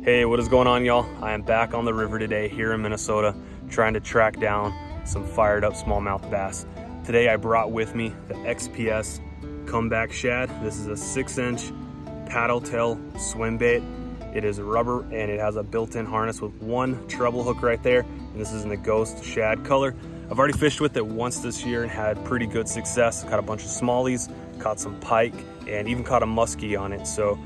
Hey, what is going on, y'all? I am back on the river today here in Minnesota trying to track down some fired up smallmouth bass. Today I brought with me the XPS comeback shad. This is a 6-inch paddle tail swim bait. It is rubber and it has a built-in harness with one treble hook right there, and this is in the ghost shad color. I've already fished with it once this year and had pretty good success. Caught a bunch of smallies, caught some pike, and even caught a musky on it. So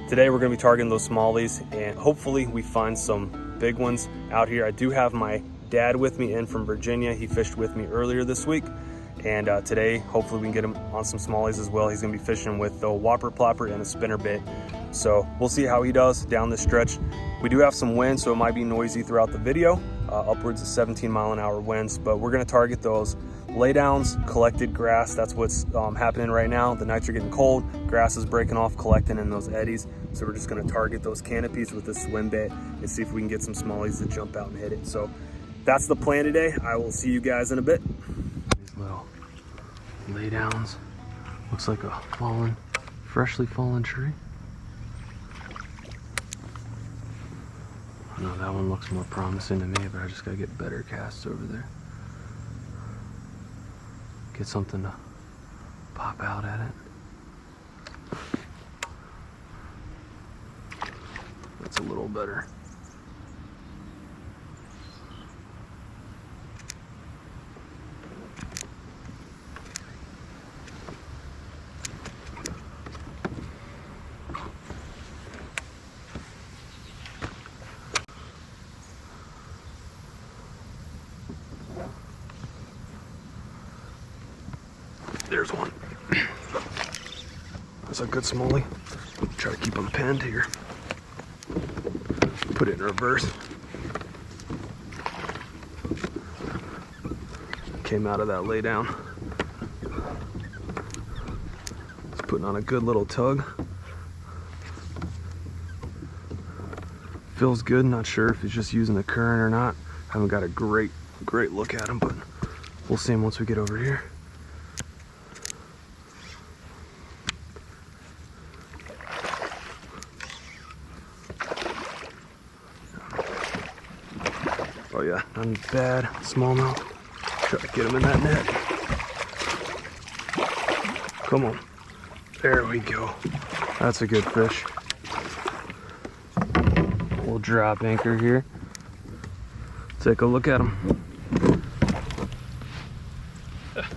today we're gonna be targeting those smallies and hopefully we find some big ones out here. I do have my dad with me in from Virginia. He fished with me earlier this week. And today, hopefully we can get him on some smallies as well. He's gonna be fishing with the whopper plopper and a spinner bait. So we'll see how he does down this stretch. We do have some wind, so it might be noisy throughout the video, upwards of 17-mile-an-hour winds, but we're gonna target those laydowns, collected grass. That's what's happening right now. The nights are getting cold, grass is breaking off, collecting in those eddies. So we're just gonna target those canopies with this swim bait and see if we can get some smallies to jump out and hit it. So that's the plan today. I will see you guys in a bit. These little laydowns. Looks like a freshly fallen tree. No, that one looks more promising to me, but I just gotta get better casts over there. Get something to pop out at it. That's a little better. There's one. That's a good smallie. Try to keep them pinned here. Put it in reverse. Came out of that lay down. It's putting on a good little tug. Feels good. Not sure if he's just using the current or not. Haven't got a great look at him, but we'll see him once we get over here. Oh yeah, not bad. Smallmouth. Try to get him in that net. Come on. There we go. That's a good fish. We'll drop anchor here. Take a look at him.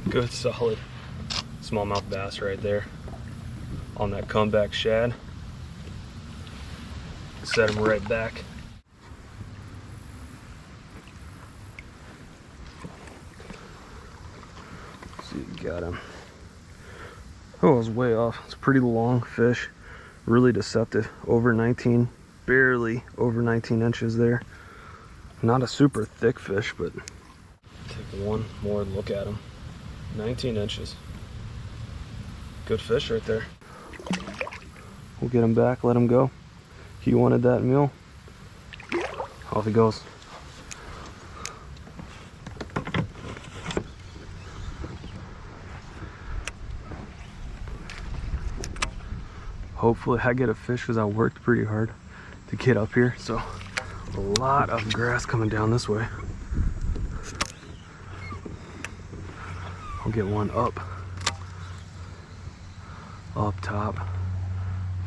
Good, solid smallmouth bass right there on that comeback shad. Set him right back. Got him. Oh, I was way off. It's a pretty long fish. Really deceptive. Over 19, barely over 19 inches there. Not a super thick fish, but take one more look at him. 19 inches. Good fish right there. We'll get him back, let him go. He wanted that meal. Off he goes. Hopefully I get a fish because I worked pretty hard to get up here. So a lot of grass coming down this way. I'll get one up top,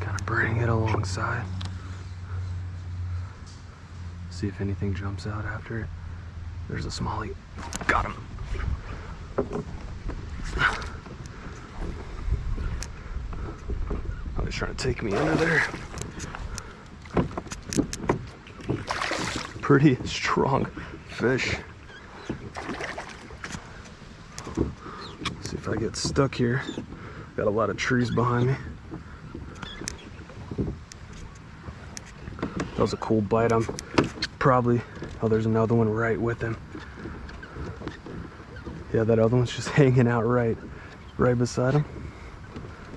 kind of bring it alongside. See if anything jumps out after it. There's a smallie. Got him. He's trying to take me under there. Pretty strong fish. Let's see if I get stuck here. Got a lot of trees behind me. That was a cool bite. I'm probably, oh, there's another one right with him. Yeah, that other one's just hanging out right beside him.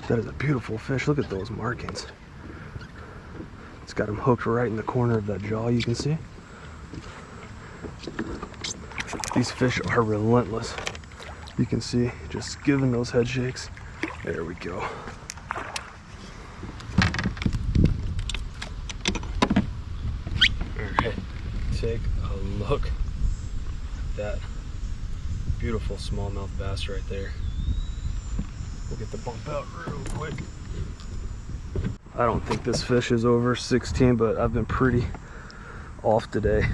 That is a beautiful fish. Look at those markings. It's got him hooked right in the corner of that jaw, you can see. These fish are relentless. You can see, just giving those head shakes. There we go. take a look at that beautiful smallmouth bass right there. We'll get the bump out real quick. I don't think this fish is over 16, but I've been pretty off today.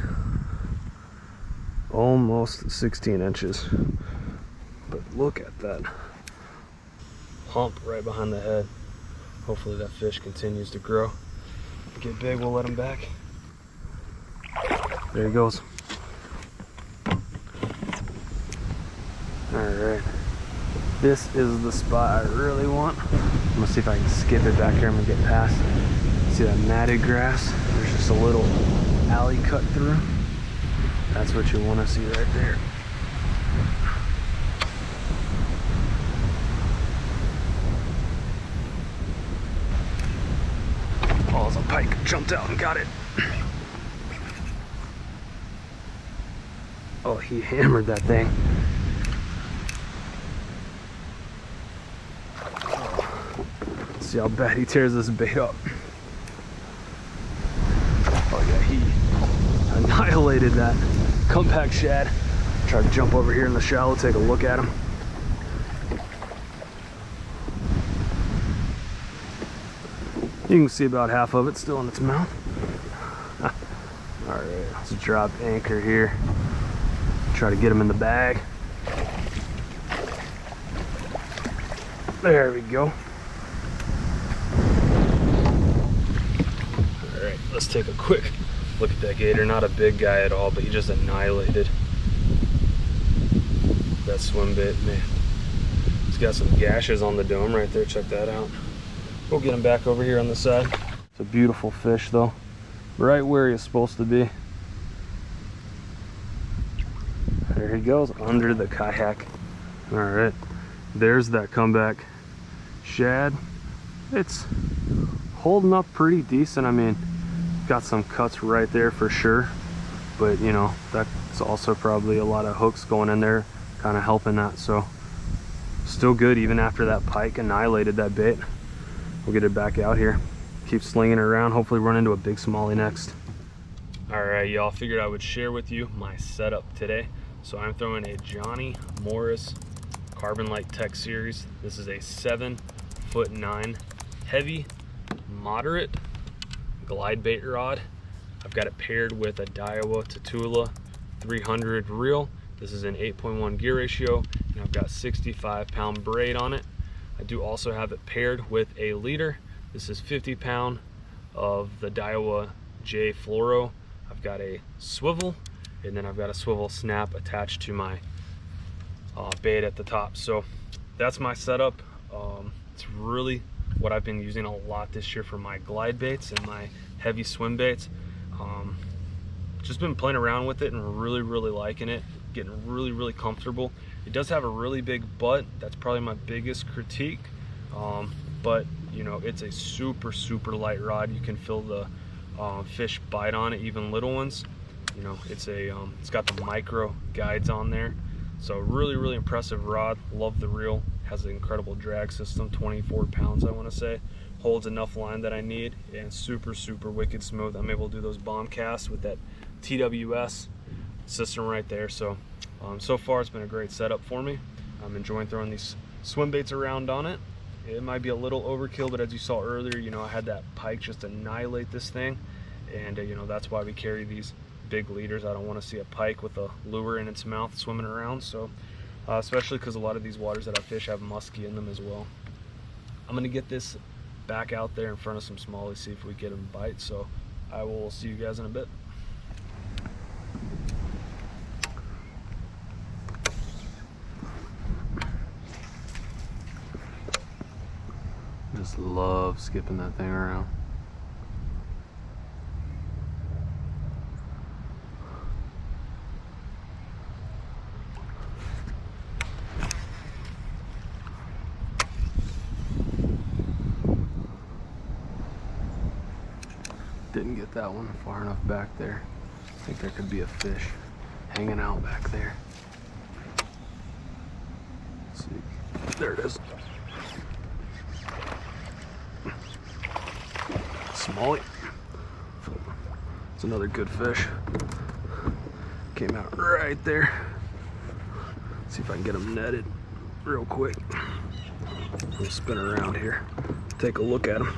Almost 16 inches. But look at that hump right behind the head. Hopefully that fish continues to grow. Get big, we'll let him back. There he goes. Alright. This is the spot I really want. I'm gonna see if I can skip it back here. I'm gonna get past. See that matted grass? There's just a little alley cut through. That's what you want to see right there. Oh, it's a pike. Jumped out and got it. Oh, he hammered that thing. Let's see how bad he tears this bait up. Oh yeah, he annihilated that comeback shad. Try to jump over here in the shallow, take a look at him. You can see about half of it still in its mouth. Alright, let's drop anchor here. Try to get him in the bag. There we go. Alright, let's take a quick look at that gator. Not a big guy at all, but he just annihilated that swim bait. Man, he's got some gashes on the dome right there. Check that out. We'll get him back over here on the side. It's a beautiful fish though. Right where he's supposed to be. There he goes, under the kayak. All right, there's that comeback shad. It's holding up pretty decent. I mean, got some cuts right there for sure, but you know, that's also probably a lot of hooks going in there, kind of helping that. So still good even after that pike annihilated that bait. We'll get it back out here, keep slinging it around, hopefully run into a big smallie next. All right, y'all, figured I would share with you my setup today. So I'm throwing a Johnny Morris Carbon Light Tech Series. This is a 7'9" heavy, moderate glide bait rod. I've got it paired with a Daiwa Tatula 300 reel. This is an 8.1 gear ratio, and I've got 65-pound braid on it. I do also have it paired with a leader. This is 50-pound of the Daiwa J Fluoro. I've got a swivel, and then I've got a swivel snap attached to my bait at the top. So that's my setup. It's really what I've been using a lot this year for my glide baits and my heavy swim baits. Just been playing around with it and really liking it, getting really comfortable. It does have a really big butt. That's probably my biggest critique, but you know, it's a super light rod. You can feel the fish bite on it, even little ones. You know, it's got the micro guides on there, so really impressive rod. Love the reel. Has an incredible drag system, 24 pounds I want to say. Holds enough line that I need, and super wicked smooth. I'm able to do those bomb casts with that TWS system right there. So so far it's been a great setup for me. I'm enjoying throwing these swim baits around on it. It might be a little overkill, but as you saw earlier, you know, I had that pike just annihilate this thing, and you know, that's why we carry these big leaders. I don't want to see a pike with a lure in its mouth swimming around. So especially because a lot of these waters that I fish have musky in them as well. I'm gonna get this back out there in front of some smallies, see if we get them bite. So I will see you guys in a bit. Just love skipping that thing around. Didn't get that one far enough back there. I think there could be a fish hanging out back there. Let's see. There it is. Smallie. It's another good fish. Came out right there. Let's see if I can get him netted real quick. We'll spin around here. Take a look at him.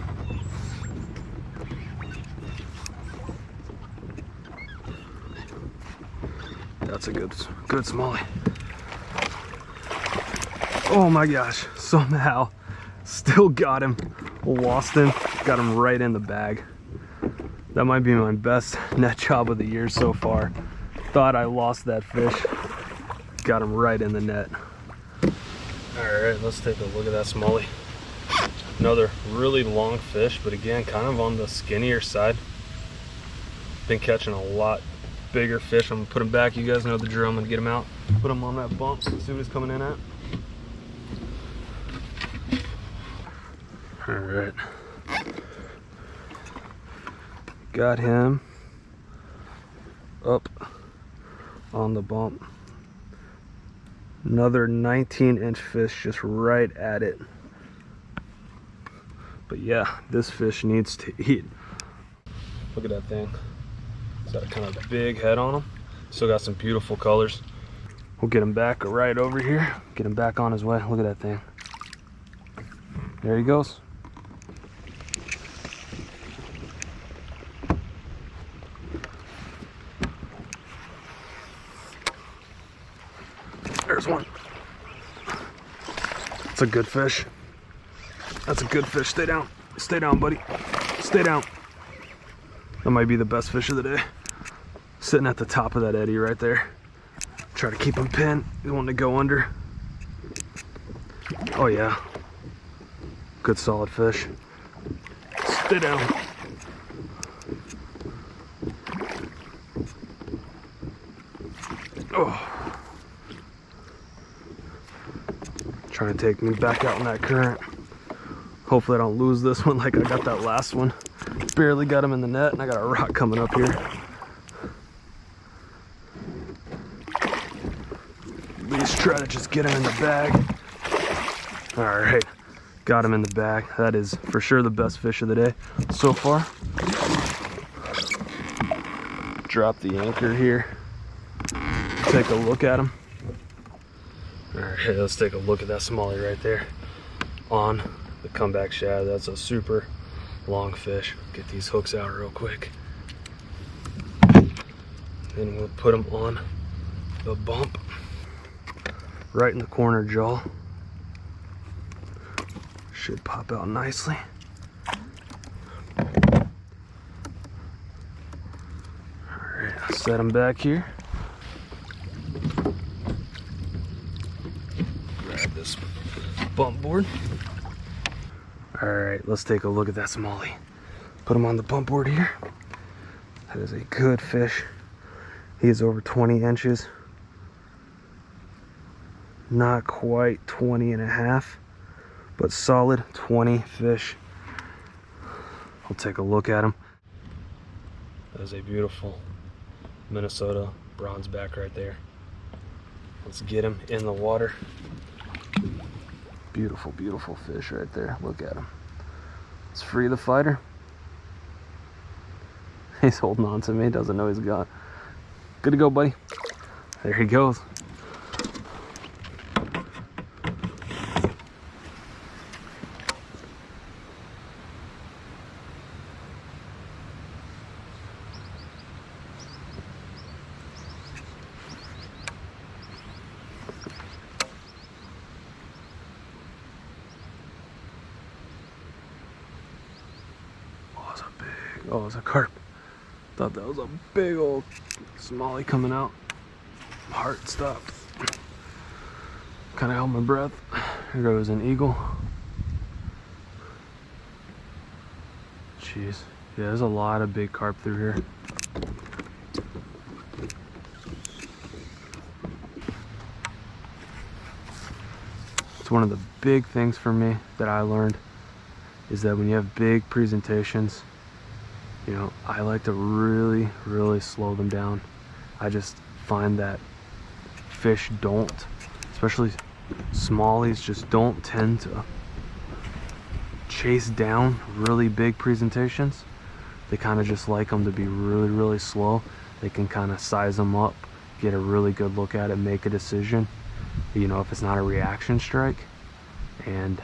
That's a good smallie. Oh my gosh, somehow still got him. Lost him, got him right in the bag. That might be my best net job of the year so far. Thought I lost that fish. Got him right in the net. Alright, let's take a look at that smallie. Another really long fish, but again, kind of on the skinnier side. Been catching a lot bigger fish. I'm gonna put him back. You guys know the drill. I'm gonna get him out, put him on that bump, see what he's coming in at. Alright. Got him up on the bump. Another 19-inch fish just right at it. But yeah, this fish needs to eat. Look at that thing. It's got a kind of big head on him. Still got some beautiful colors. We'll get him back right over here. Get him back on his way. Look at that thing. There he goes. There's one. That's a good fish. That's a good fish. Stay down. Stay down, buddy. Stay down. That might be the best fish of the day. Sitting at the top of that eddy right there. Try to keep him pinned. You want to go under. Oh yeah. Good solid fish. Stay down. Oh. Trying to take me back out in that current. Hopefully I don't lose this one like I got that last one. Barely got him in the net, and I got a rock coming up here. At least try to just get him in the bag. All right, got him in the bag. That is for sure the best fish of the day so far. Drop the anchor here. Take a look at him. All right, let's take a look at that smallie right there on the comeback shad. That's a super long fish. Get these hooks out real quick. Then we'll put them on the bump right in the corner jaw. Should pop out nicely. Alright, I'll set them back here. Grab this bump board. Alright, let's take a look at that smallie. Put him on the bump board here. That is a good fish. He is over 20 inches. Not quite 20 and a half, but solid 20 fish. We'll take a look at him. That is a beautiful Minnesota bronze back right there. Let's get him in the water. Beautiful, beautiful fish right there. Look at him. Let's free the fighter. He's holding on to me. Doesn't know he's got. Good to go, buddy. There he goes. Oh, it's a carp. Thought that was a big old smallie coming out. Heart stopped. Kind of held my breath. Here goes an eagle. Jeez. Yeah, there's a lot of big carp through here. It's one of the big things for me that I learned is that when you have big presentations, you know, I like to really, really slow them down. I just find that fish don't, especially smallies, just don't tend to chase down really big presentations. They kind of just like them to be really, really slow. They can kind of size them up get a really good look at it, make a decision, you know, if it's not a reaction strike. And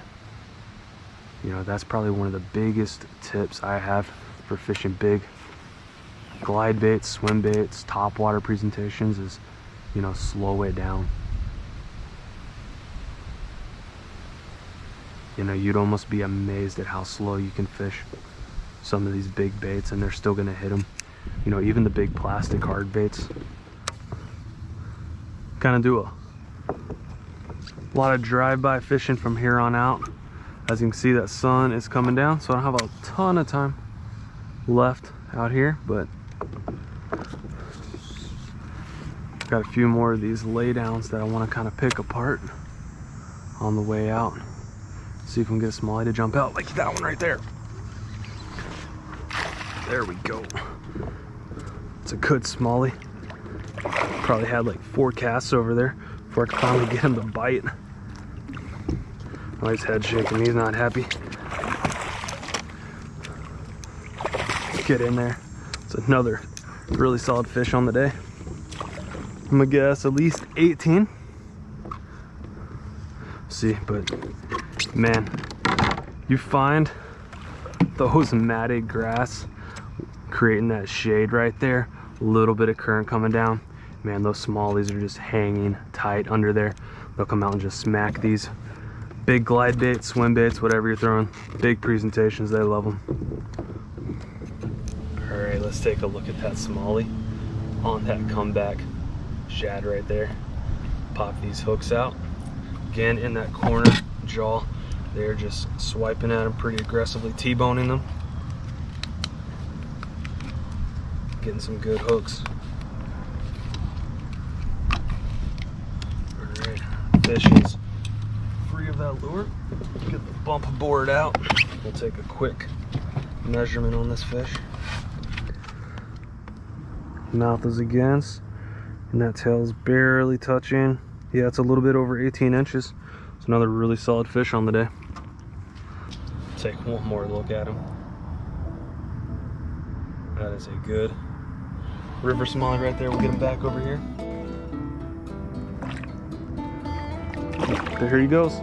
you know, that's probably one of the biggest tips I have for fishing big glide baits, swim baits, top water presentations is, you know, slow it down. You know, you'd almost be amazed at how slow you can fish some of these big baits and they're still gonna hit them. You know, even the big plastic hard baits. Kind of do a lot of drive-by fishing from here on out. As you can see, that sun is coming down, so I don't have a ton of time left out here, but got a few more of these laydowns that I want to kind of pick apart on the way out. See if we can get a smallie to jump out like that one right there. There we go. It's a good smallie. Probably had like 4 casts over there before I could finally get him to bite. Oh, his head shaking, he's not happy. Get in there. It's another really solid fish on the day. I'm gonna guess at least 18. See, but man, you find those matted grass creating that shade right there, a little bit of current coming down, man, those smallies are just hanging tight under there. They'll come out and just smack these big glide baits, swim baits, whatever you're throwing. Big presentations, they love them. All right, let's take a look at that smallie on that comeback shad right there. Pop these hooks out. Again, in that corner jaw, they're just swiping at them pretty aggressively, T-boning them. Getting some good hooks. All right, fish is free of that lure. Get the bump board out. We'll take a quick measurement on this fish. Mouth is against, and that tail's barely touching. Yeah, it's a little bit over 18 inches. It's another really solid fish on the day. Take one more look at him. That is a good river smallie right there. We'll get him back over here. There he goes.